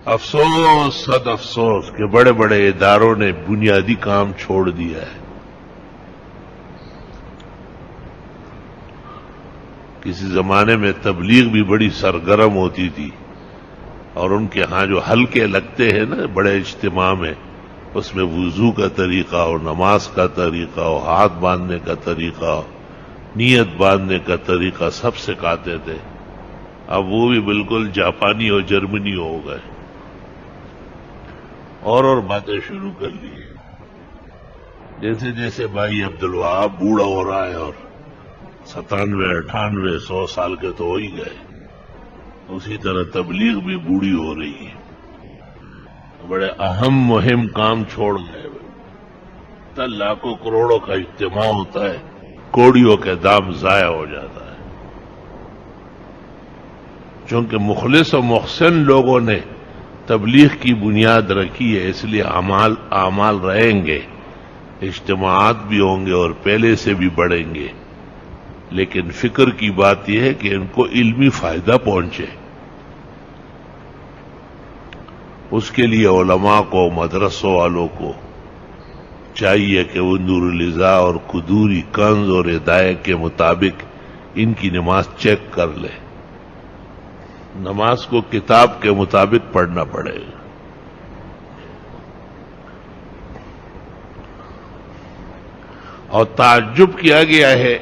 افسوس صد افسوس کہ بڑے بڑے اداروں نے بنیادی کام چھوڑ دیا ہے. کسی زمانے میں تبلیغ بھی بڑی سرگرم ہوتی تھی اور ان کے ہاں جو حلقے لگتے ہیں نا بڑے اجتماع میں، اس میں وضو کا طریقہ اور نماز کا طریقہ اور ہاتھ باندھنے کا طریقہ، نیت باندھنے کا طریقہ سب سکھاتے تھے. اب وہ بھی بالکل جاپانی اور جرمنی ہو گئے، اور باتیں شروع کر لی. جیسے جیسے بھائی عبدالوہاب بوڑھا ہو رہا ہے اور 97 98 100 سال کے تو ہو ہی گئے، اسی طرح تبلیغ بھی بوڑھی ہو رہی ہے. بڑے اہم مہم کام چھوڑ گئے. لاکھوں کروڑوں کا اجتماع ہوتا ہے، کوڑیوں کے دام ضائع ہو جاتا ہے. چونکہ مخلص و محسن لوگوں نے تبلیغ کی بنیاد رکھی ہے، اس لیے اعمال رہیں گے، اجتماعات بھی ہوں گے اور پہلے سے بھی بڑھیں گے. لیکن فکر کی بات یہ ہے کہ ان کو علمی فائدہ پہنچے. اس کے لیے علماء کو، مدرسوں والوں کو چاہیے کہ وہ نور الہدا اور قدوری کنز اور ہدایت کے مطابق ان کی نماز چیک کر لے. نماز کو کتاب کے مطابق پڑھنا پڑے گا. اور تعجب کیا گیا ہے